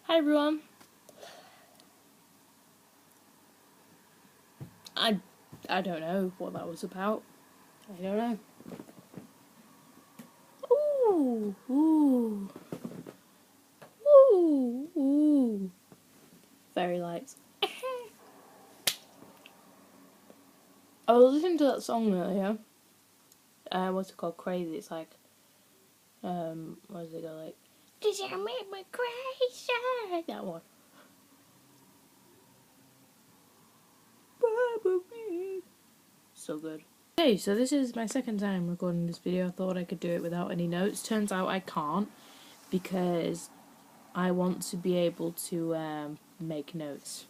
Hi everyone. I don't know what that was about. I don't know. Ooh, ooh, ooh, ooh. Fairy lights. I was listening to that song earlier. What's it called? Crazy. It's like, what does it go like? Did you make me crazy? That one. So good. Okay, so this is my second time recording this video. I thought I could do it without any notes. Turns out I can't because I want to be able to make notes.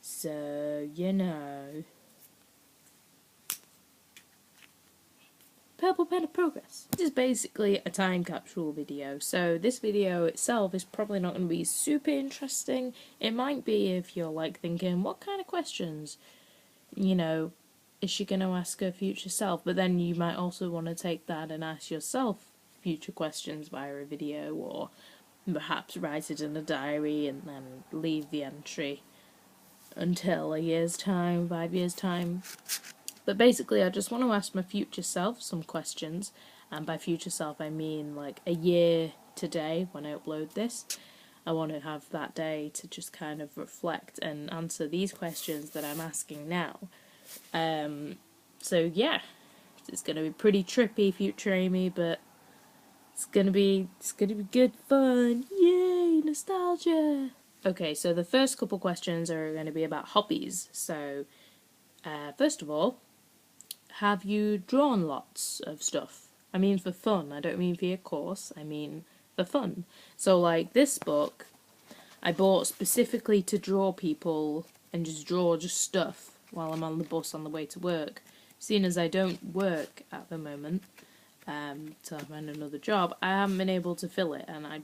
So, you know. Purple Pen of Progress. This is basically a time capsule video, so this video itself is probably not going to be super interesting. It might be if you're like thinking, what kind of questions, you know, is she going to ask her future self? But then you might also want to take that and ask yourself future questions via a video, or perhaps write it in a diary and then leave the entry until a year's time, 5 years' time. But basically, I just want to ask my future self some questions, and by future self I mean like a year today when I upload this. I want to have that day to just kind of reflect and answer these questions that I'm asking now. So yeah, it's gonna be pretty trippy, future Amy, but it's gonna be good fun. Yay, nostalgia! Okay, so the first couple questions are going to be about hobbies. So, first of all, have you drawn lots of stuff? I mean for fun, I don't mean for your course, I mean for fun. So like this book, I bought specifically to draw people and just draw just stuff while I'm on the bus on the way to work. Seeing as I don't work at the moment, till I find another job, I haven't been able to fill it, and I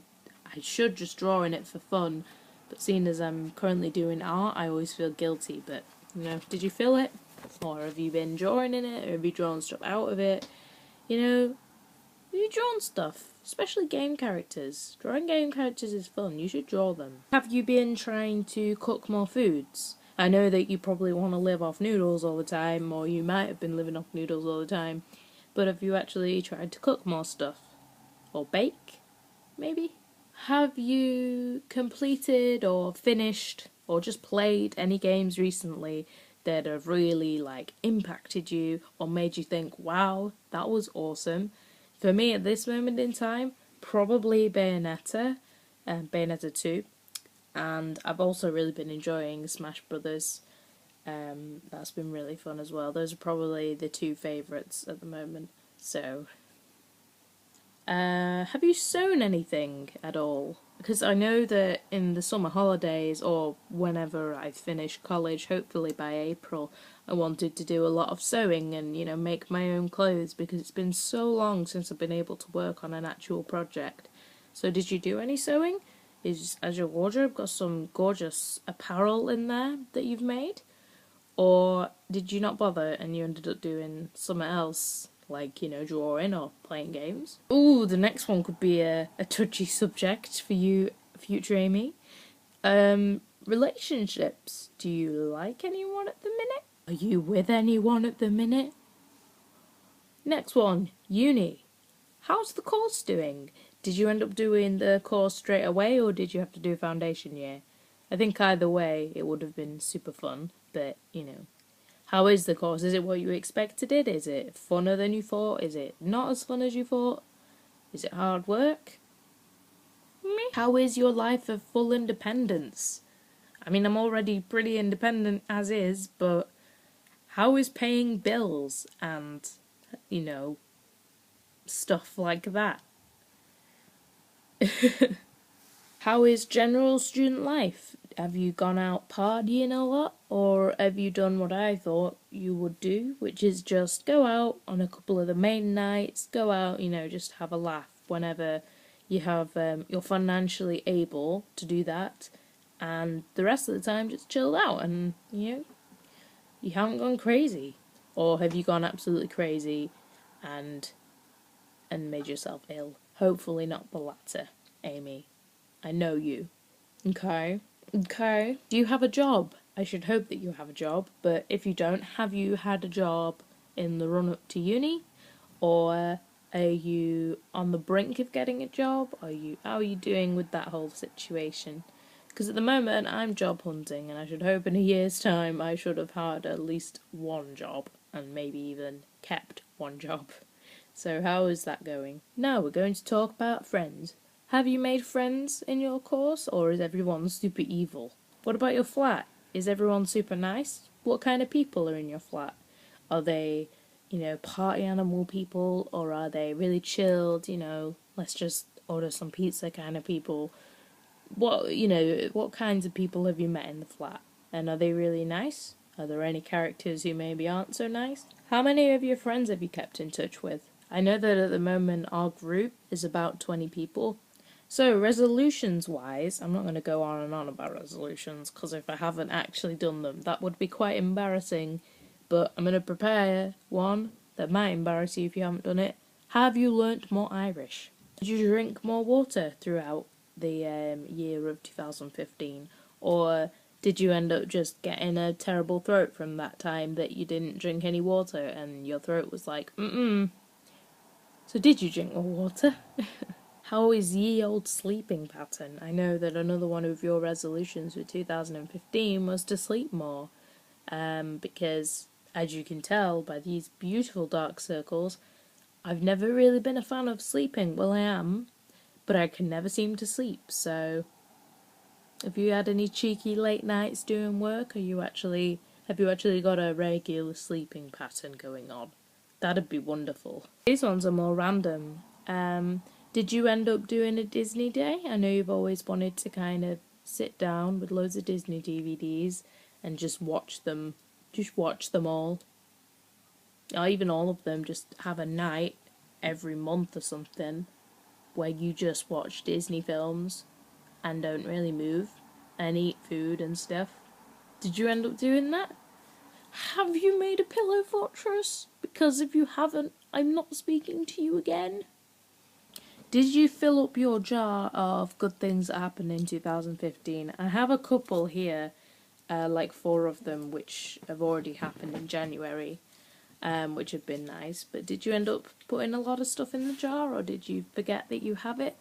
should just draw in it for fun, but seeing as I'm currently doing art, I always feel guilty. But, you know, did you fill it? Or have you been drawing in it? Or have you drawn stuff out of it? You know, have you drawn stuff? Especially game characters. Drawing game characters is fun. You should draw them. Have you been trying to cook more foods? I know that you probably want to live off noodles all the time, or you might have been living off noodles all the time, but have you actually tried to cook more stuff? Or bake, maybe? Have you completed or finished or just played any games recently that have really like impacted you or made you think, wow, that was awesome? For me at this moment in time, probably Bayonetta and Bayonetta 2, and I've also really been enjoying Smash Brothers. That's been really fun as well. Those are probably the two favourites at the moment. So have you sewn anything at all? Because I know that in the summer holidays, or whenever I finish college, hopefully by April, I wanted to do a lot of sewing and, you know, make my own clothes, because it's been so long since I've been able to work on an actual project. So did you do any sewing? Has your wardrobe got some gorgeous apparel in there that you've made? Or did you not bother and you ended up doing something else? Like, you know, drawing or playing games. Ooh, the next one could be a touchy subject for you, future Amy. Relationships. Do you like anyone at the minute? Are you with anyone at the minute? Next one, uni. How's the course doing? Did you end up doing the course straight away, or did you have to do foundation year? I think either way it would have been super fun, but, you know. How is the course? Is it what you expected it? Is it funner than you thought? Is it not as fun as you thought? Is it hard work? Meh. How is your life of full independence? I mean, I'm already pretty independent as is, but how is paying bills and, you know, stuff like that? How is general student life? Have you gone out partying a lot, or have you done what I thought you would do, which is just go out on a couple of the main nights, go out, you know, just have a laugh whenever you have, you're financially able to do that, and the rest of the time just chilled out and, you know, you haven't gone crazy? Or have you gone absolutely crazy and made yourself ill? Hopefully not the latter, Amy. I know you. Okay. Okay. Do you have a job? I should hope that you have a job, but if you don't, have you had a job in the run up to uni? Or are you on the brink of getting a job? How are you doing with that whole situation? Because at the moment I'm job hunting, and I should hope in a year's time I should have had at least one job, and maybe even kept one job. So how is that going? Now we're going to talk about friends. Have you made friends in your course, or is everyone super evil? What about your flat? Is everyone super nice? What kind of people are in your flat? Are they, party animal people, or are they really chilled, let's just order some pizza kind of people? What kinds of people have you met in the flat? And are they really nice? Are there any characters who maybe aren't so nice? How many of your friends have you kept in touch with? I know that at the moment our group is about 20 people. So, resolutions wise, I'm not going to go on and on about resolutions, because if I haven't actually done them, that would be quite embarrassing. But I'm going to prepare one that might embarrass you if you haven't done it. Have you learnt more Irish? Did you drink more water throughout the year of 2015? Or did you end up just getting a terrible throat from that time that you didn't drink any water and your throat was like, mm-mm? So did you drink more water? How is ye old sleeping pattern? I know that another one of your resolutions for 2015 was to sleep more. Because, as you can tell by these beautiful dark circles, I've never really been a fan of sleeping. Well, I am, but I can never seem to sleep. So, have you had any cheeky late nights doing work? Have you actually got a regular sleeping pattern going on? That'd be wonderful. These ones are more random. Did you end up doing a Disney day? I know you've always wanted to kind of sit down with loads of Disney DVDs and just watch them all. Or even all of them, just have a night every month or something where you just watch Disney films and don't really move and eat food and stuff. Did you end up doing that? Have you made a pillow fortress? Because if you haven't, I'm not speaking to you again. Did you fill up your jar of good things that happened in 2015? I have a couple here, like 4 of them, which have already happened in January, which have been nice. But did you end up putting a lot of stuff in the jar, or did you forget that you have it?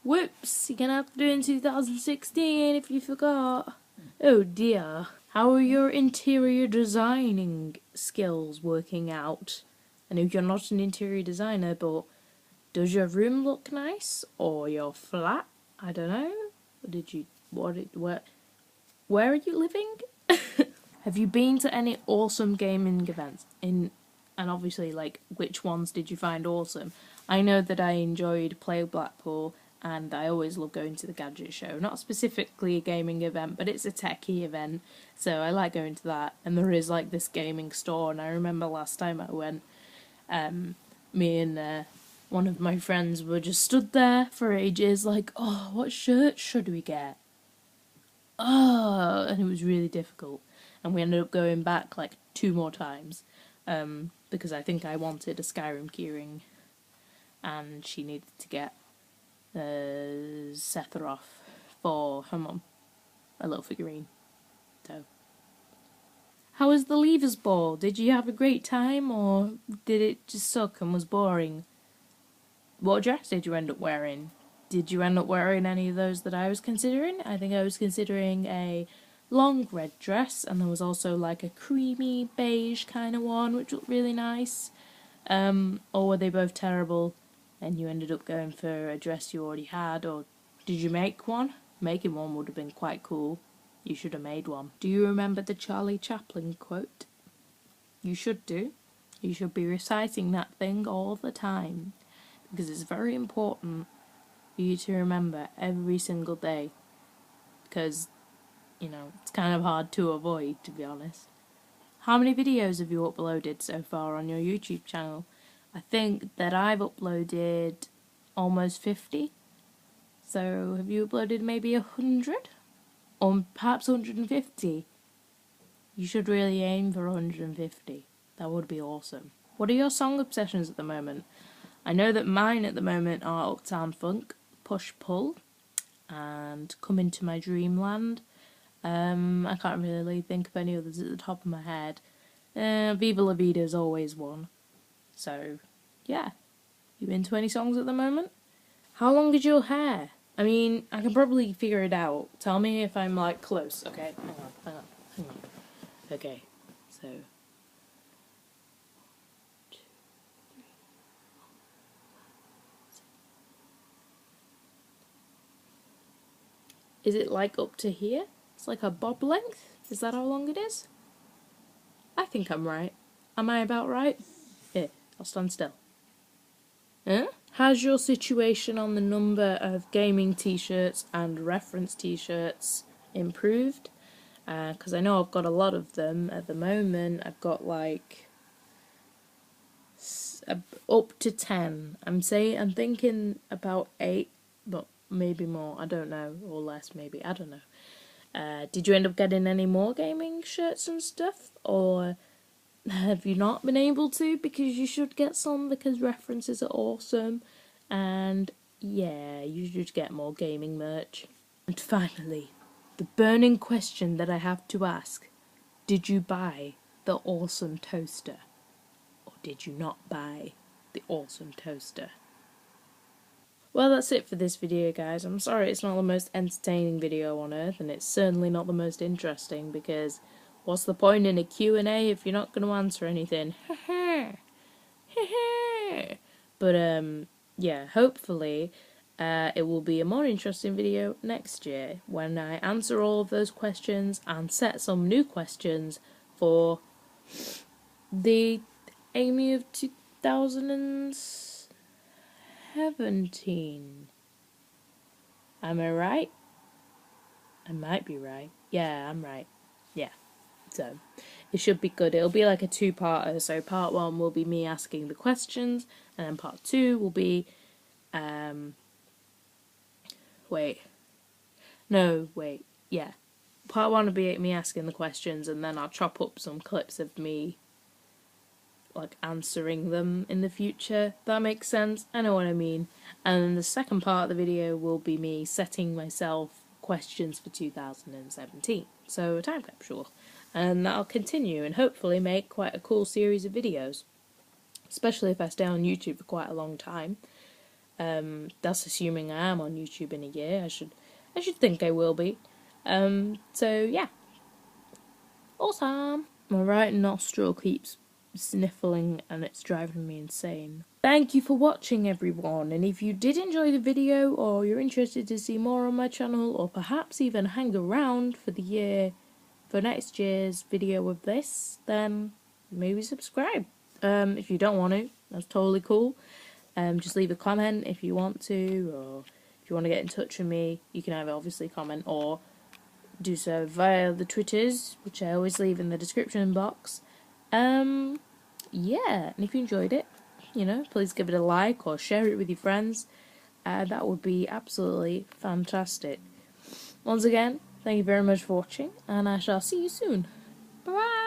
Whoops, you're gonna have to do it in 2016 if you forgot. Oh dear. How are your interior designing skills working out? I know you're not an interior designer, but does your room look nice? Or your flat? I don't know. Where are you living? Have you been to any awesome gaming events? And obviously, like, which ones did you find awesome? I know that I enjoyed Play Blackpool, and I always love going to the Gadget Show. Not specifically a gaming event, but it's a techie event, so I like going to that. And there is, like, this gaming store, and I remember last time I went, me and one of my friends were just stood there for ages, like, oh, what shirt should we get? Oh, and it was really difficult. And we ended up going back like 2 more times, because I think I wanted a Skyrim keyring, and she needed to get Sephiroth for her mum, a little figurine. So, how was the Leavers Ball? Did you have a great time, or did it just suck and was boring? What dress did you end up wearing? Did you end up wearing any of those that I was considering? I think I was considering a long red dress, and there was also like a creamy beige kind of one, which looked really nice. Or were they both terrible, and you ended up going for a dress you already had, or did you make one? Making one would have been quite cool. You should have made one. Do you remember the Charlie Chaplin quote? You should do. You should be reciting that thing all the time, because it's very important for you to remember every single day, because, it's kind of hard to avoid, to be honest. How many videos have you uploaded so far on your YouTube channel? I think that I've uploaded almost 50. So have you uploaded maybe 100? Or perhaps 150? You should really aim for 150. That would be awesome. What are your song obsessions at the moment? I know that mine at the moment are Uptown Funk, Push Pull, and Come Into My Dreamland. I can't really think of any others at the top of my head. Viva La Vida is always one. So, yeah. You into any songs at the moment? How long is your hair? I mean, I can probably figure it out. Tell me if I'm, like, close. Okay, hang on. Okay, so... Is it, like, up to here? It's like a bob length? Is that how long it is? I think I'm right. Am I about right? Here, I'll stand still. Huh? Has your situation on the number of gaming t-shirts and reference t-shirts improved? Because I know I've got a lot of them at the moment. I've got like up to 10. I'm thinking about 8, but maybe more. I don't know, or less maybe. I don't know. Did you end up getting any more gaming shirts and stuff, or have you not been able to? Because you should get some, because references are awesome, and yeah, you should get more gaming merch. And finally, the burning question that I have to ask: did you buy the awesome toaster, or did you not buy the awesome toaster? Well, that's it for this video, guys. I'm sorry it's not the most entertaining video on earth, and it's certainly not the most interesting, because what's the point in a Q&A if you're not going to answer anything? But, yeah, hopefully it will be a more interesting video next year when I answer all of those questions and set some new questions for the Amy of 2017. Am I right? I might be right. Yeah, I'm right. Yeah. So, it should be good. It'll be like a 2-parter. So, part 1 will be me asking the questions, and then part 2 will be, yeah. Part 1 will be me asking the questions, and then I'll chop up some clips of me, like, answering them in the future. That makes sense? I know what I mean. And then the second part of the video will be me setting myself questions for 2017. So, a time capsule. And that'll continue and hopefully make quite a cool series of videos. Especially if I stay on YouTube for quite a long time. That's assuming I am on YouTube in a year. I should think I will be. So yeah. Awesome. My right nostril keeps sniffling and it's driving me insane. Thank you for watching, everyone, and if you did enjoy the video, or you're interested to see more on my channel, or perhaps even hang around for next year's video of this, then maybe subscribe. If you don't want to, that's totally cool. Just leave a comment if you want to, or if you want to get in touch with me, you can either obviously comment or do so via the Twitters, which I always leave in the description box. Yeah, and if you enjoyed it, please give it a like or share it with your friends. That would be absolutely fantastic. Once again, thank you very much for watching, and I shall see you soon. Bye!